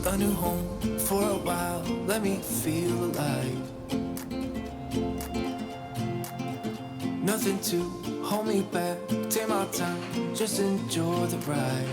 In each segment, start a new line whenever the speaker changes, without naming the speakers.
a new home for a while. Let me feel alive. Nothing to hold me back. Take my time, just enjoy the ride.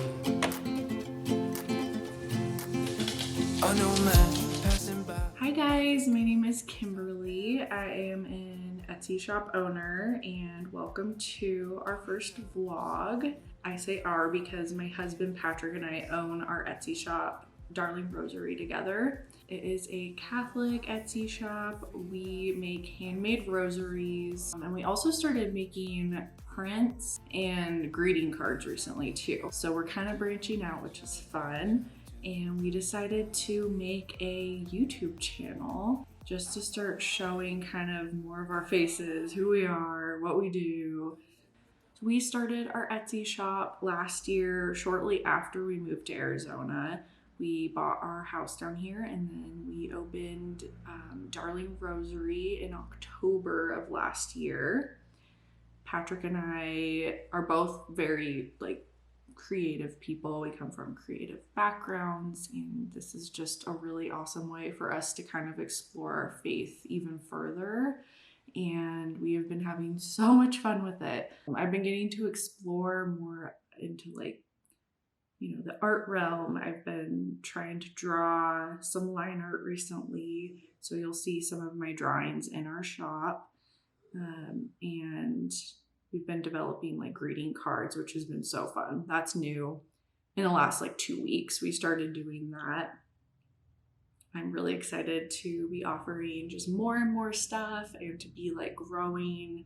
A new man passing by.
Hi guys, my name is Kimberly. I am an Etsy shop owner and welcome to our first vlog. I say our because my husband Patrick and I own our Etsy shop, Darling Rosary, together. It is a Catholic Etsy shop. We make handmade rosaries and we also started making prints and greeting cards recently too. So we're kind of branching out, which is fun. And we decided to make a YouTube channel just to start showing kind of more of our faces, who we are, what we do. We started our Etsy shop last year, shortly after we moved to Arizona. We bought our house down here and then we opened Darling Rosary in October of last year. Patrick and I are both very creative people. We come from creative backgrounds, and this is just a really awesome way for us to kind of explore our faith even further. And we have been having so much fun with it. I've been getting to explore more into the art realm. I've been trying to draw some line art recently, so you'll see some of my drawings in our shop. And we've been developing greeting cards, which has been so fun. That's new. In the last 2 weeks, we started doing that. I'm really excited to be offering just more and more stuff and to be growing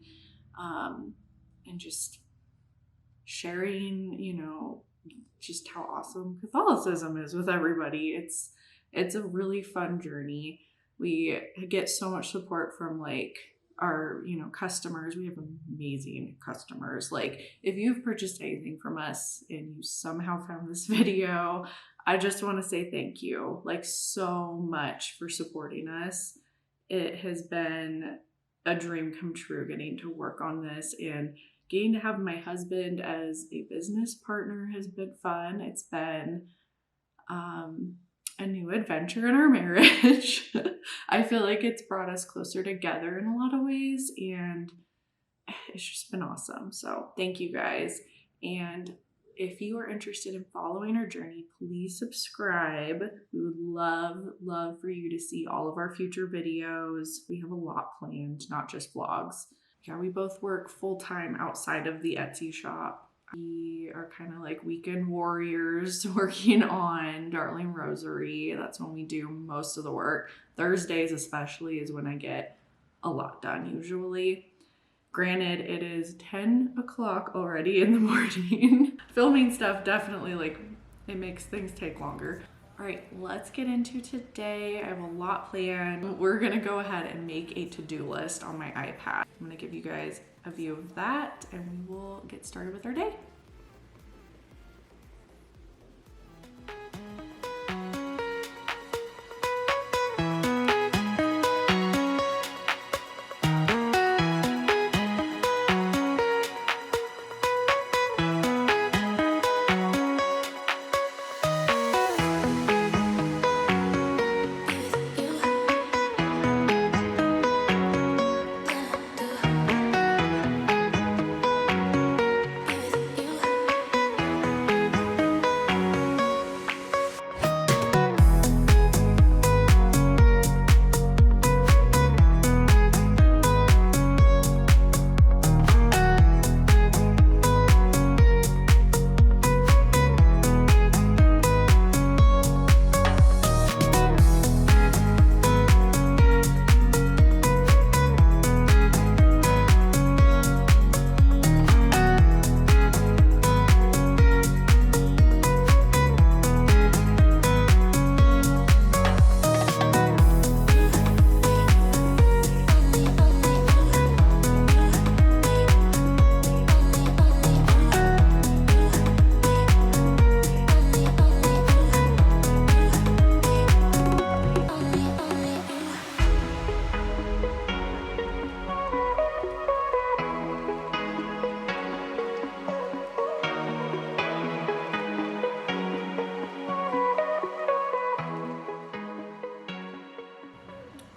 and just sharing, just how awesome Catholicism is with everybody. It's a really fun journey. We get so much support from our customers. We have amazing customers. If you've purchased anything from us and you somehow found this video, I just want to say thank you so much for supporting us. It has been a dream come true getting to work on this, and getting to have my husband as a business partner has been fun. It's been a new adventure in our marriage. I feel like it's brought us closer together in a lot of ways, and it's just been awesome. So thank you guys. And if you are interested in following our journey, please subscribe. We would love for you to see all of our future videos. We have a lot planned, not just vlogs. Yeah, we both work full-time outside of the Etsy shop. We are kind of weekend warriors working on Darling Rosary. That's when we do most of the work. Thursdays especially is when I get a lot done usually. Granted, it is 10 o'clock already in the morning. Filming stuff definitely it makes things take longer. All right, let's get into today. I have a lot planned. We're gonna go ahead and make a to-do list on my iPad. I'm gonna give you guys a view of that and we will get started with our day.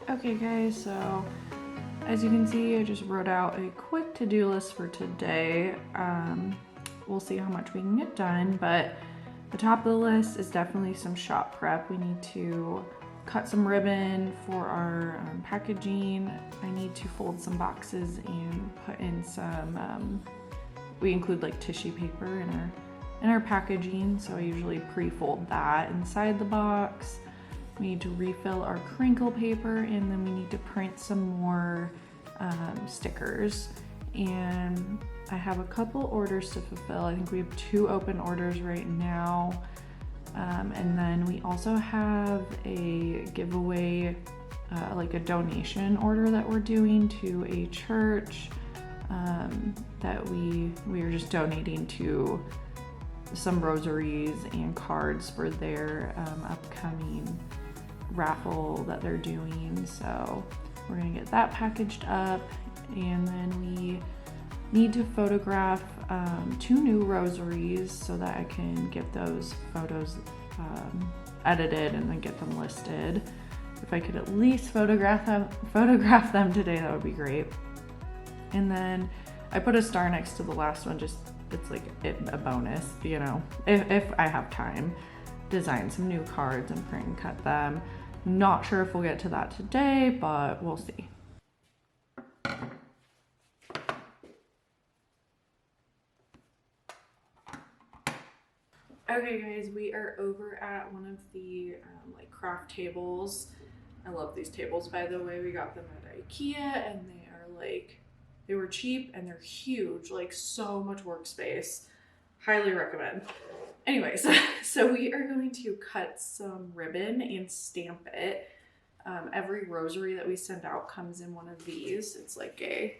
Okay guys, so as you can see, I just wrote out a quick to-do list for today. We'll see how much we can get done, but the top of the list is definitely some shop prep. We need to cut some ribbon for our packaging. I need to fold some boxes and put in some, we include like tissue paper in our packaging, so I usually pre-fold that inside the box. We need to refill our crinkle paper, and then we need to print some more stickers. And I have a couple orders to fulfill. I think we have 2 open orders right now. And then we also have a giveaway, like a donation order that we're doing to a church that we are just donating to some rosaries and cards for their upcoming raffle that they're doing. So we're gonna get that packaged up, and then we need to photograph 2 new rosaries so that I can get those photos edited and then get them listed. If I could at least photograph them today, that would be great. And then I put a star next to the last one, just it's like a bonus, you know, if I have time. Design some new cards and print and cut them. Not sure if we'll get to that today, but we'll see. Okay guys, we are over at one of the like craft tables. I love these tables, by the way. We got them at IKEA, and they were cheap and they're huge, like so much workspace. Highly recommend. Anyways, so we are going to cut some ribbon and stamp it. Every rosary that we send out comes in one of these. It's like a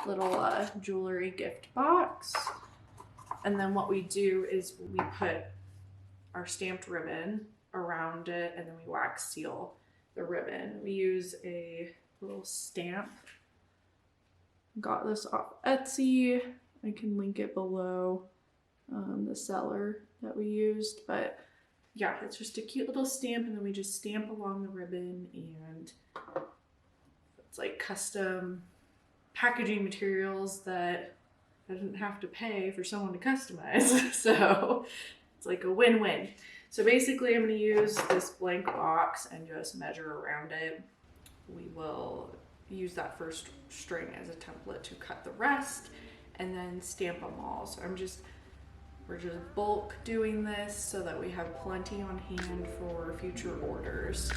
little jewelry gift box. And then what we do is we put our stamped ribbon around it, and then we wax seal the ribbon. We use a little stamp. Got this off Etsy. I can link it below. The seller that we used, but yeah, it's just a cute little stamp, and then we just stamp along the ribbon, and it's like custom packaging materials that I didn't have to pay for someone to customize. So it's like a win-win. So basically I'm going to use this blank box and just measure around it. We will use that first string as a template to cut the rest, and then stamp them all. So we're just bulk doing this so that we have plenty on hand for future orders.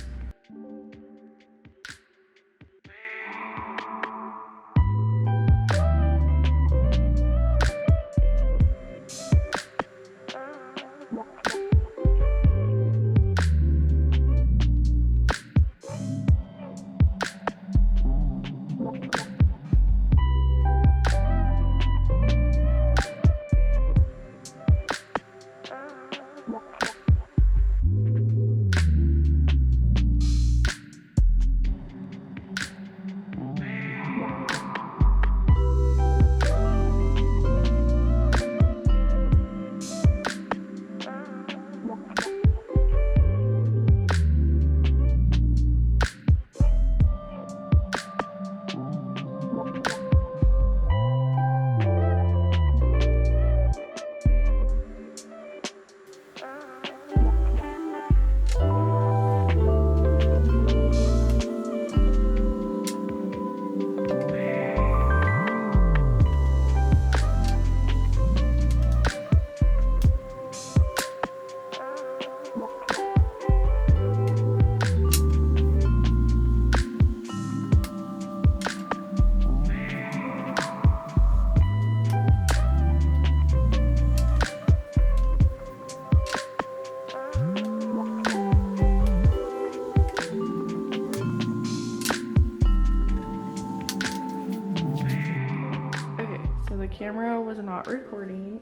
Camera was not recording,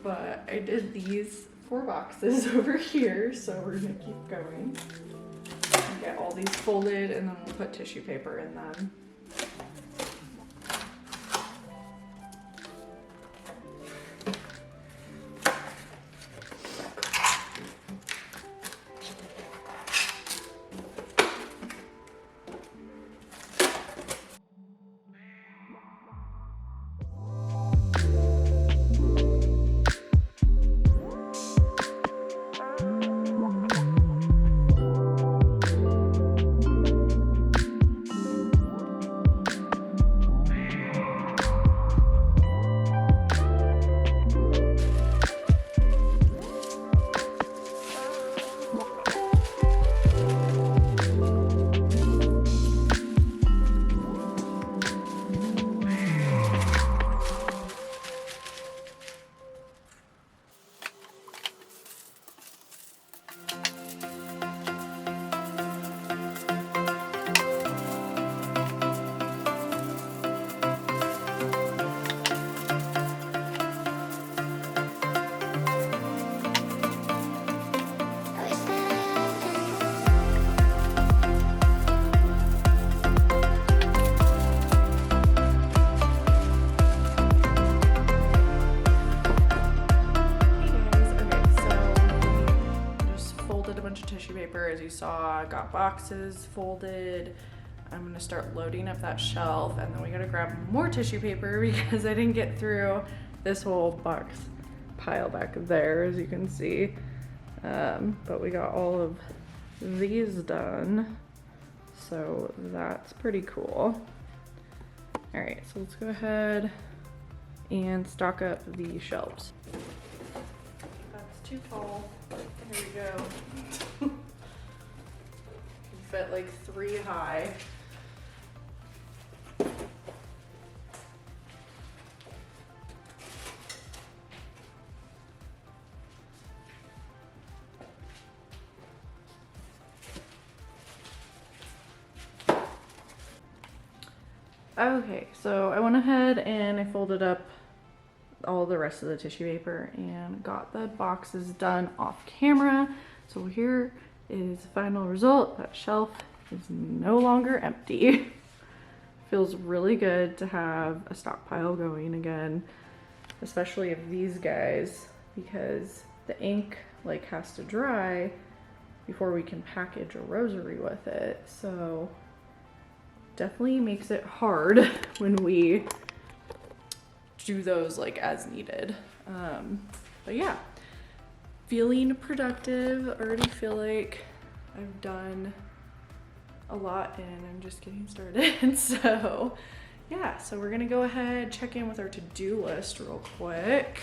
but I did these 4 boxes over here, so we're gonna keep going and get all these folded, and then we'll put tissue paper in them. paper, as you saw. Got boxes folded. I'm gonna start loading up that shelf, and then we gotta grab more tissue paper because I didn't get through this whole box pile back there, as you can see. But we got all of these done, so that's pretty cool. All right, so let's go ahead and stock up the shelves. That's too tall. Here we go. Can fit like 3 high. Okay, so I went ahead and I folded up all the rest of the tissue paper and got the boxes done off camera. So here is the final result. That shelf is no longer empty. Feels really good to have a stockpile going again, especially of these guys, because the ink like has to dry before we can package a rosary with it. So definitely makes it hard when we do those like as needed. But yeah, feeling productive. Already feel like I've done a lot and I'm just getting started. So yeah, so we're gonna go ahead, check in with our to-do list real quick.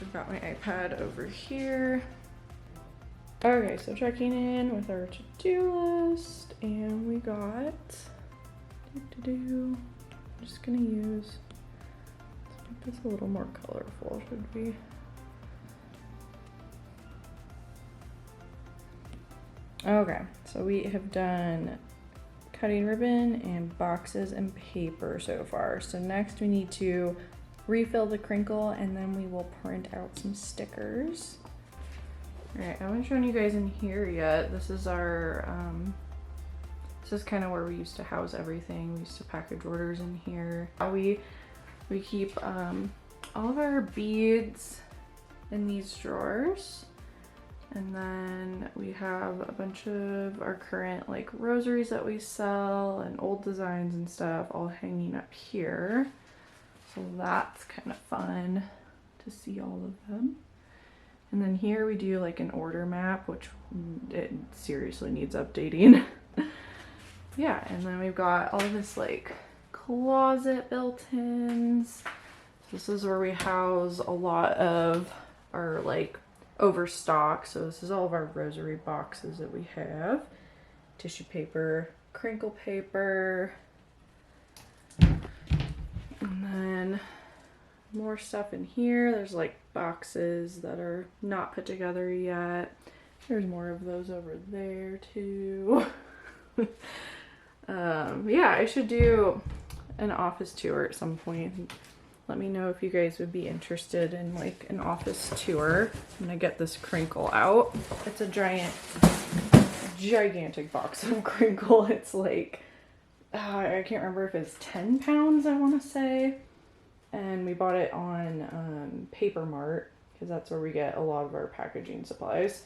I've got my iPad over here. Okay, so checking in with our to-do list, and we got I'm just gonna use, let's make this a little more colorful, should we? Okay, so we have done cutting ribbon and boxes and paper so far. So next we need to refill the crinkle, and then we will print out some stickers. All right, I haven't shown you guys in here yet. This is our, this is kind of where we used to house everything. We used to package orders in here. We keep all of our beads in these drawers. And then we have a bunch of our current like rosaries that we sell and old designs and stuff all hanging up here. So that's kind of fun to see all of them. And then here we do like an order map, which it seriously needs updating. Yeah, and then we've got all this like closet built-ins. This is where we house a lot of our like overstock. So this is all of our rosary boxes that we have. Tissue paper, crinkle paper, and then more stuff in here. There's like boxes that are not put together yet. There's more of those over there too. Yeah, I should do an office tour at some point. Let me know if you guys would be interested in like an office tour. I'm gonna get this crinkle out. It's a gigantic box of crinkle. It's like, I can't remember if it's 10 pounds, I wanna say. And we bought it on Paper Mart because that's where we get a lot of our packaging supplies.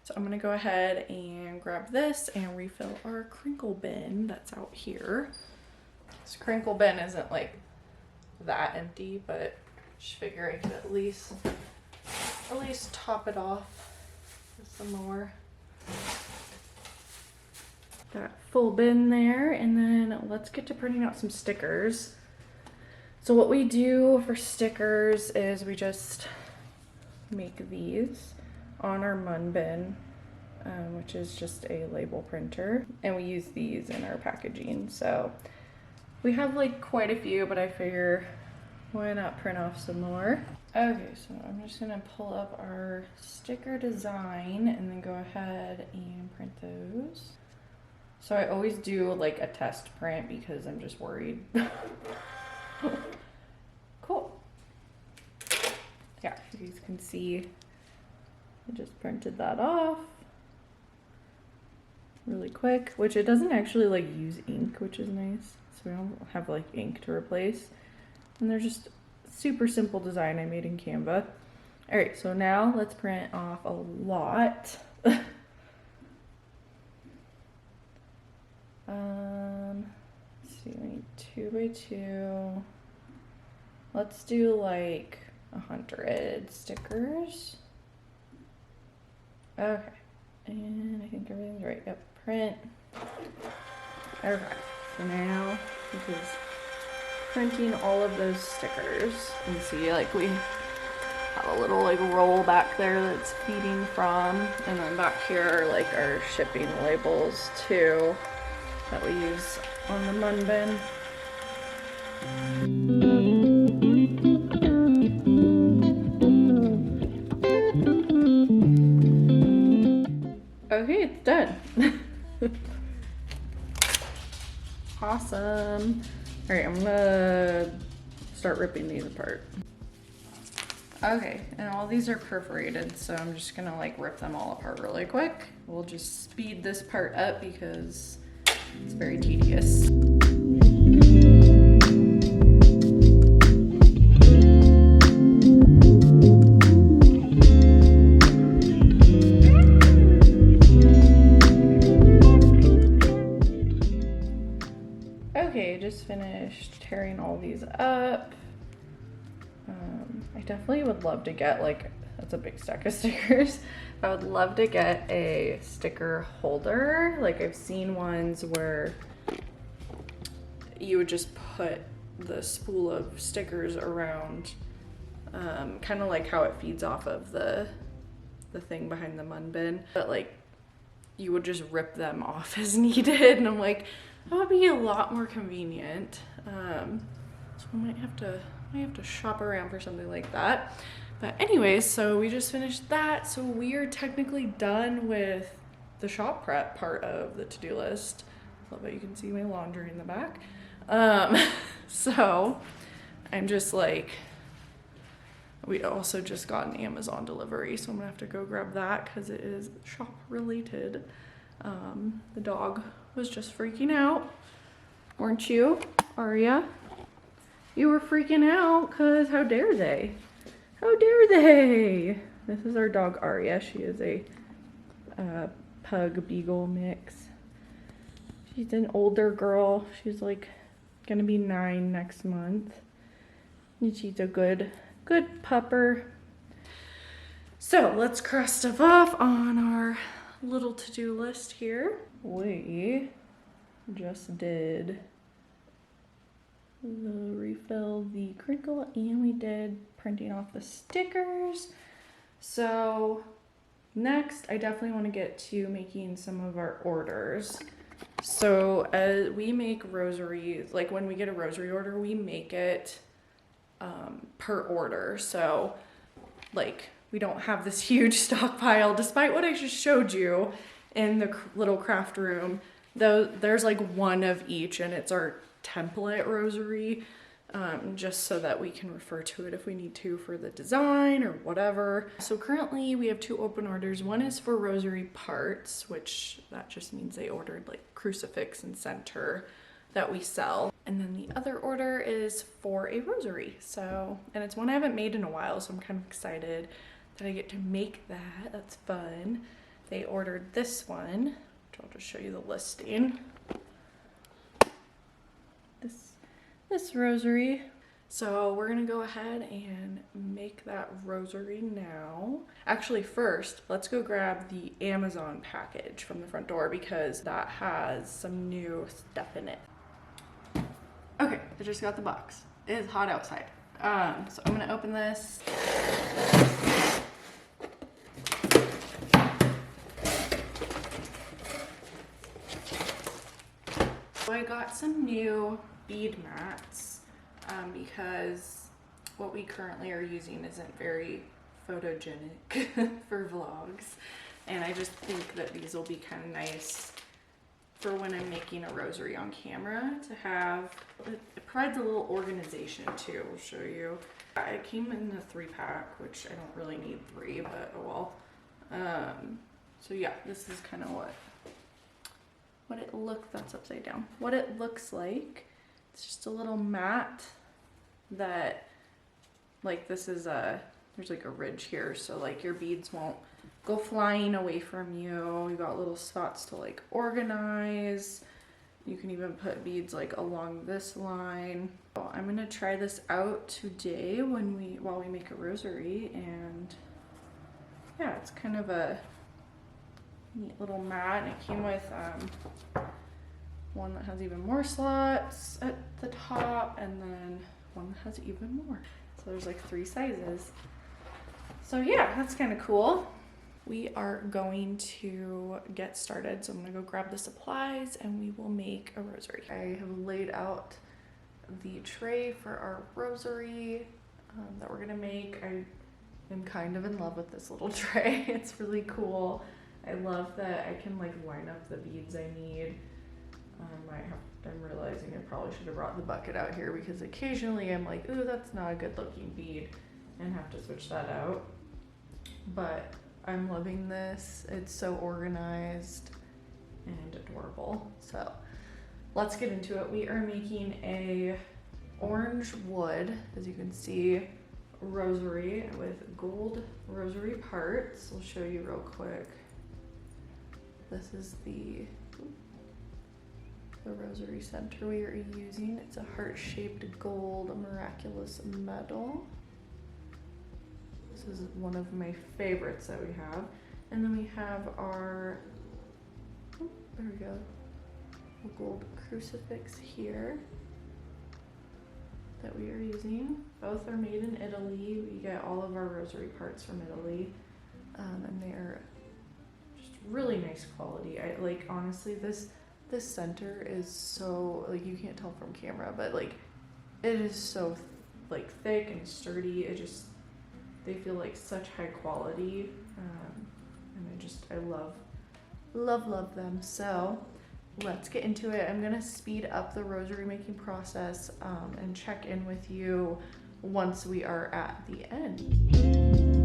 So I'm gonna go ahead and grab this and refill our crinkle bin that's out here. This crinkle bin isn't like that empty, but just figure I could at least top it off with some more. Got full bin there, and then let's get to printing out some stickers. So what we do for stickers is we just make these on our Mun bin, which is just a label printer, and we use these in our packaging. So we have like quite a few, but I figure why not print off some more. Okay, so I'm just gonna pull up our sticker design and then go ahead and print those. So I always do like a test print because I'm just worried. Cool. Yeah, you guys can see I just printed that off really quick, which it doesn't actually like use ink, which is nice. So we don't have like ink to replace. And they're just super simple design I made in Canva. All right, so now let's print off a lot 2x2. Let's do like 100 stickers. Okay. And I think everything's right. Yep. Print. Okay. So now this is printing all of those stickers. You can see like we have a little like roll back there that's feeding from, and then back here are like our shipping labels too that we use on the mun bin. Okay, it's done. Awesome. All right, I'm gonna start ripping these apart. Okay, and all these are perforated, so I'm just gonna like rip them all apart really quick. We'll just speed this part up because it's very tedious. Okay, just finished tearing all these up. I definitely would love to get like, that's a big stack of stickers. I would love to get a sticker holder. Like I've seen ones where you would just put the spool of stickers around, kind of like how it feeds off of the thing behind the mun bin. But like you would just rip them off as needed. And I'm like, that would be a lot more convenient. So I might have to shop around for something like that. But anyways, so we just finished that. So we are technically done with the shop prep part of the to-do list. Love that you can see my laundry in the back. So I'm just like, we also just got an Amazon delivery, so I'm gonna have to go grab that because it is shop related. The dog was just freaking out, weren't you, Aria? You were freaking out because how dare they? How dare they? This is our dog Aria. She is a pug beagle mix. She's an older girl. She's like gonna be 9 next month. And she's a good pupper. So let's cross stuff off on our little to-do list here. We just did the refill the crinkle and we did printing off the stickers. So next I definitely want to get to making some of our orders. So we make rosaries, like when we get a rosary order, we make it per order. So like we don't have this huge stockpile, despite what I just showed you in the little craft room. Though there's like one of each, and it's our template rosary, just so that we can refer to it if we need to for the design or whatever. So currently we have 2 open orders. One is for rosary parts, which that just means they ordered like crucifix and center that we sell. And then the other order is for a rosary. So, and it's one I haven't made in a while, so I'm kind of excited that I get to make that. That's fun. They ordered this one, which I'll just show you the listing. This rosary. So we're gonna go ahead and make that rosary now. Actually, first, let's go grab the Amazon package from the front door because that has some new stuff in it. Okay, I just got the box. It is hot outside. So I'm gonna open this. So I got some new bead mats because what we currently are using isn't very photogenic for vlogs, and I just think that these will be kind of nice for when I'm making a rosary on camera to have. It provides a little organization too. I'll show you. It came in a 3-pack, which I don't really need 3, but oh well. So yeah, this is kind of what it looks, that's upside down, what it looks like. It's just a little mat that, like, this is there's like a ridge here, so like your beads won't go flying away from you. You got little spots to like organize, You can even put beads like along this line. So I'm gonna try this out today while we make a rosary, and yeah, it's kind of a neat little mat, and it came with one that has even more slots at the top, and then one that has even more. So there's like 3 sizes. So yeah, that's kind of cool. We are going to get started. So I'm gonna go grab the supplies and we will make a rosary. I have laid out the tray for our rosary that we're gonna make. I am kind of in love with this little tray. It's really cool. I love that I can like line up the beads I need. I'm realizing I probably should have brought the bucket out here, because occasionally I'm like, ooh, that's not a good looking bead, and have to switch that out. But I'm loving this. It's so organized and adorable. So let's get into it. We are making a orange wood, as you can see, rosary with gold rosary parts. I'll show you real quick. This is the rosary center we are using. It's a heart-shaped gold miraculous metal. This is one of my favorites that we have. And then we have our, oh, there we go, a gold crucifix here that we are using. Both are made in Italy. We get all of our rosary parts from Italy, and they are just really nice quality. I like, honestly, this center is so, like, you can't tell from camera, but like it is so like thick and sturdy. It just, they feel like such high quality, and I love them. So let's get into it. I'm gonna speed up the rosary making process and check in with you once we are at the end.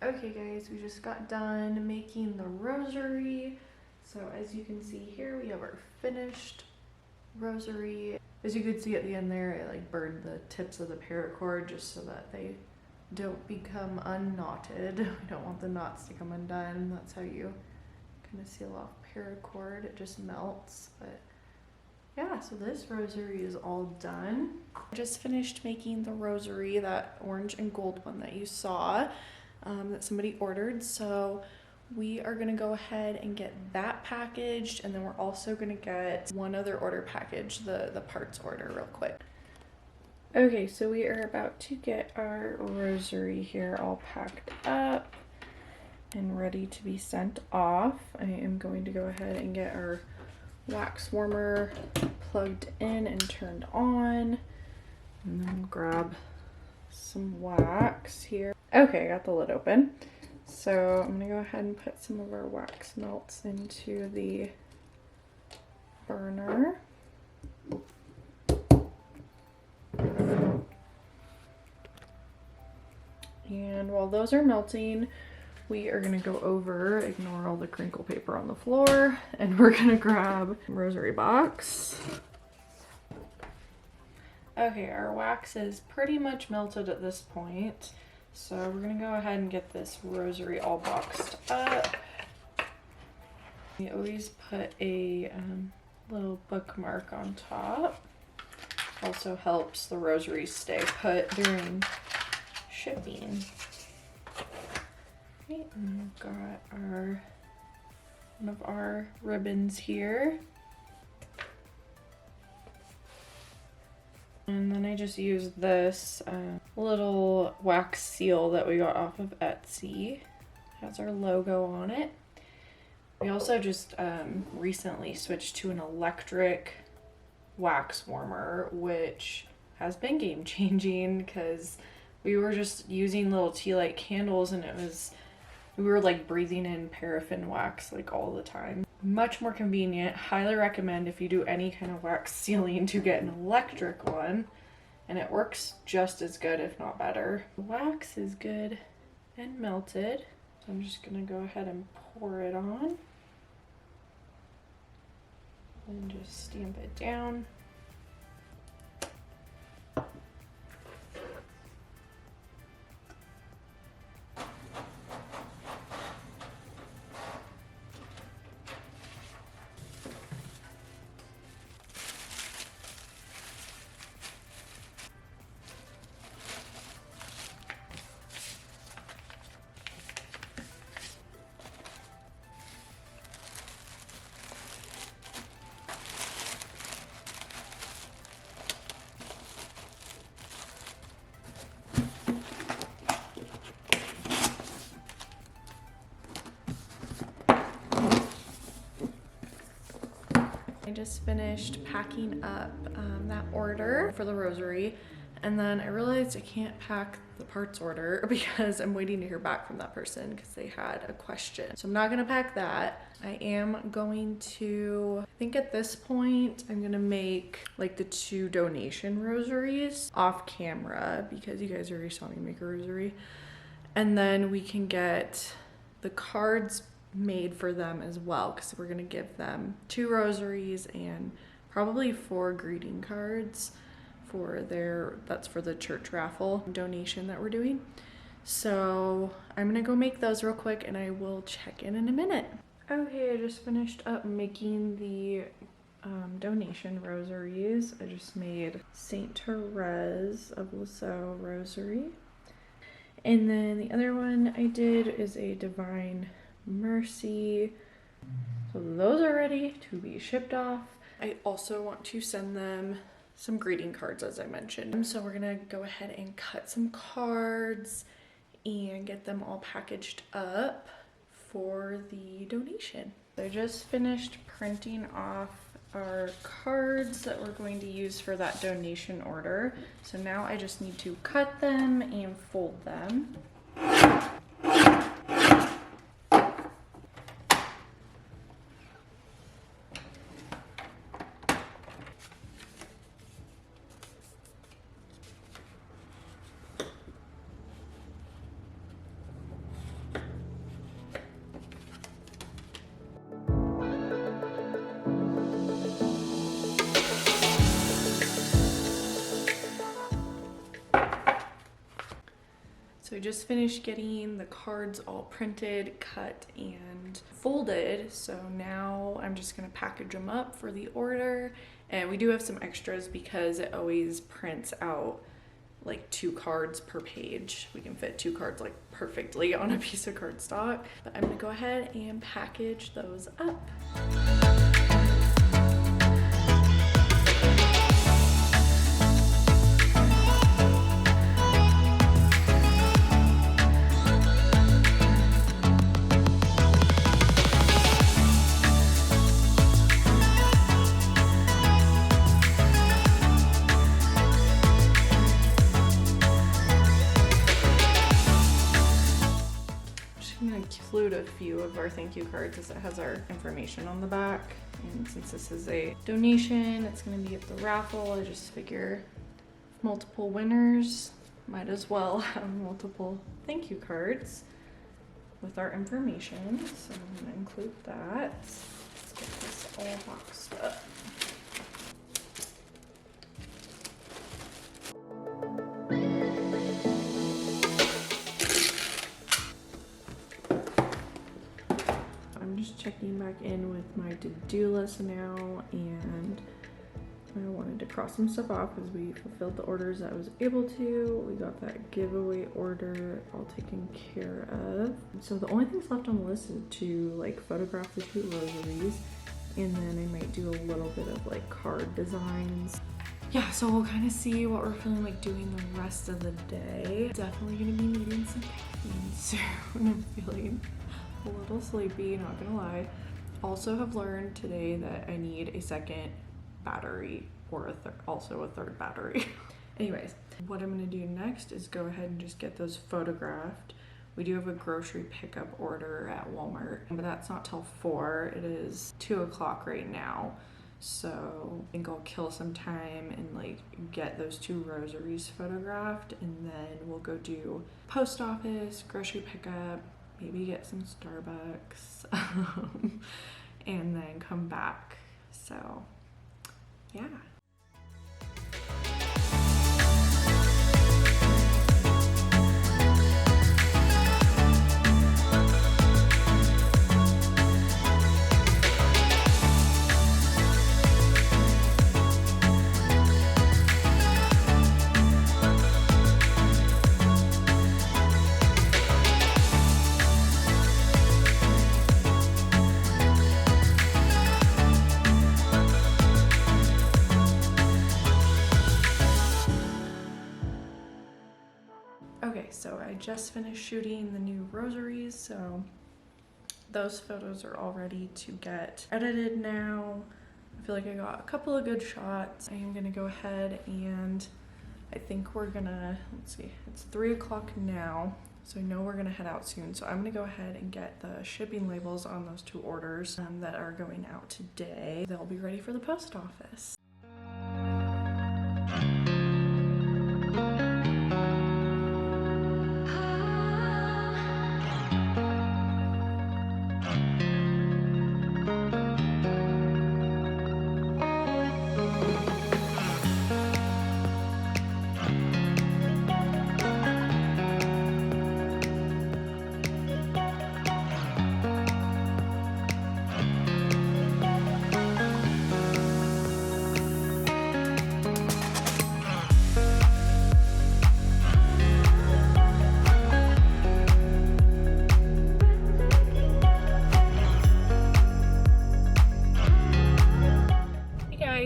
Okay guys, we just got done making the rosary. So as you can see here, we have our finished rosary. As you can see at the end there, I like burned the tips of the paracord just so that they don't become unknotted. We don't want the knots to come undone. That's how you kind of seal off paracord. It just melts. But yeah, so this rosary is all done. I just finished making the rosary, that orange and gold one that you saw. That somebody ordered, so we are gonna go ahead and get that packaged, and then we're also gonna get one other order package, the parts order, real quick. Okay, so we are about to get our rosary here all packed up and ready to be sent off. I am going to go ahead and get our wax warmer plugged in and turned on, and then grab some wax here. Okay, I got the lid open. So I'm gonna go ahead and put some of our wax melts into the burner. And while those are melting, we are gonna go over, ignore all the crinkle paper on the floor, and we're gonna grab a rosary box. Okay, our wax is pretty much melted at this point. So we're gonna go ahead and get this rosary all boxed up. We always put a little bookmark on top. Also helps the rosary stay put during shipping. Okay, and we've got one of our ribbons here. And then I just used this little wax seal that we got off of Etsy. It has our logo on it. We also just recently switched to an electric wax warmer, which has been game changing because we were just using little tea light candles and we were like breathing in paraffin wax like all the time. Much more convenient. Highly recommend if you do any kind of wax sealing to get an electric one, and it works just as good if not better. The wax is good and melted, so I'm just gonna go ahead and pour it on and just stamp it down. I just finished packing up that order for the rosary, and then I realized I can't pack the parts order because I'm waiting to hear back from that person because they had a question. So I'm not gonna pack that. I am going to, I think at this point, I'm gonna make like the 2 donation rosaries off camera because you guys already saw me make a rosary. And then we can get the cards made for them as well, because we're gonna give them 2 rosaries and probably 4 greeting cards for that's for the church raffle donation that we're doing. So I'm gonna go make those real quick and I will check in a minute. Okay, I just finished up making the donation rosaries. I just made Saint Teresa of Avila rosary, and then the other one I did is a Divine Mercy. So those are ready to be shipped off. I also want to send them some greeting cards, as I mentioned. So we're gonna go ahead and cut some cards and get them all packaged up for the donation. I just finished printing off our cards that we're going to use for that donation order. So now I just need to cut them and fold them. So I just finished getting the cards all printed, cut, and folded. So now I'm just gonna package them up for the order. And we do have some extras because it always prints out like 2 cards per page. We can fit 2 cards like perfectly on a piece of cardstock. But I'm gonna go ahead and package those up. Include a few of our thank you cards as it has our information on the back, and since this is a donation, it's going to be at the raffle. I just figure multiple winners might as well have multiple thank you cards with our information, so I'm going to include that. Let's get this all boxed up. I'm just checking back in with my to-do list now, and I wanted to cross some stuff off because we fulfilled the orders that I was able to. We got that giveaway order all taken care of. So the only things left on the list is to like photograph the 2 rosaries, and then I might do a little bit of like card designs. Yeah, so we'll kind of see what we're feeling like doing the rest of the day. Definitely gonna be needing some caffeine soon. I'm feeling a little sleepy, not gonna lie. Also have learned today that I need a second battery or also a third battery. Anyways, what I'm gonna do next is go ahead and just get those photographed. We do have a grocery pickup order at Walmart, but that's not till 4. It is 2 o'clock right now. So I think I'll kill some time and like get those 2 rosaries photographed, and then we'll go do post office, grocery pickup, maybe get some Starbucks, and then come back. So yeah. Okay, so I just finished shooting the new rosaries, so those photos are all ready to get edited now. I feel like I got a couple of good shots. I am gonna go ahead and I think we're gonna, let's see, it's 3 o'clock now, so I know we're gonna head out soon. So I'm gonna go ahead and get the shipping labels on those 2 orders that are going out today. They'll be ready for the post office.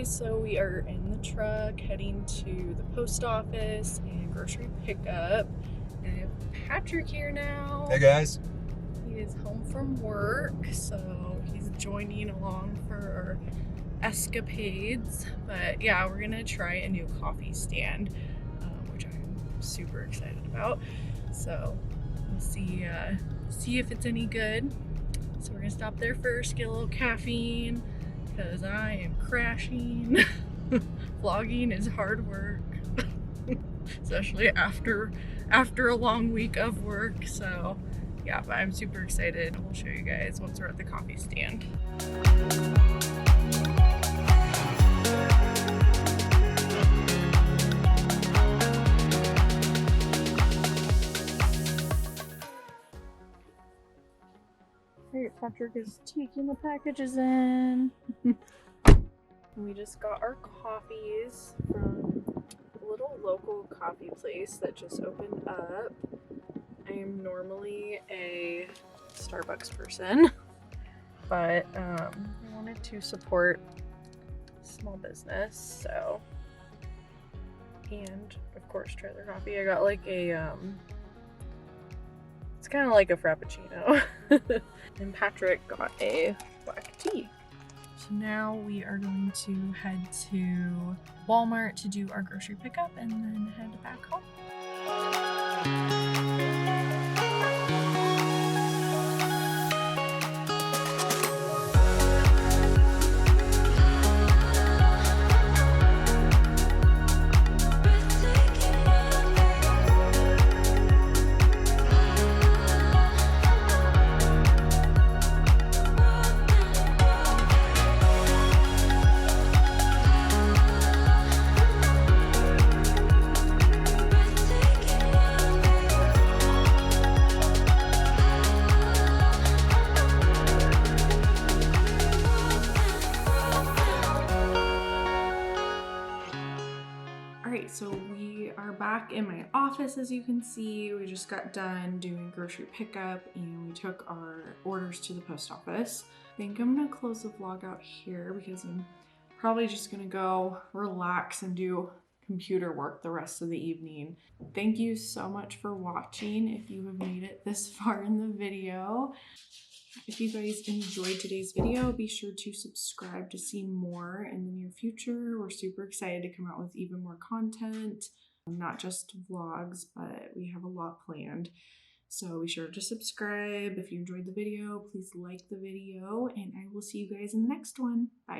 So we are in the truck heading to the post office and grocery pickup. And I have Patrick here now.
Hey guys.
He is home from work, so he's joining along for our escapades. But yeah, we're gonna try a new coffee stand, which I'm super excited about. So we'll see if it's any good. So we're gonna stop there first, get a little caffeine, because I am crashing. Vlogging is hard work, especially after a long week of work. So yeah, but I'm super excited. We'll show you guys once we're at the coffee stand. Alright, Patrick is taking the packages in. We just got our coffees from a little local coffee place that just opened up. I am normally a Starbucks person, but I wanted to support small business, so, and of course try their coffee. I got like a it's kind of like a Frappuccino. And Patrick got a black tea. So now we are going to head to Walmart to do our grocery pickup and then head back home. So we are back in my office, as you can see. We just got done doing grocery pickup and we took our orders to the post office. I think I'm gonna close the vlog out here because I'm probably just gonna go relax and do computer work the rest of the evening. Thank you so much for watching if you have made it this far in the video. If you guys enjoyed today's video, be sure to subscribe to see more in the near future. We're super excited to come out with even more content, not just vlogs, but we have a lot planned. So be sure to subscribe. If you enjoyed the video, please like the video, and I will see you guys in the next one. Bye.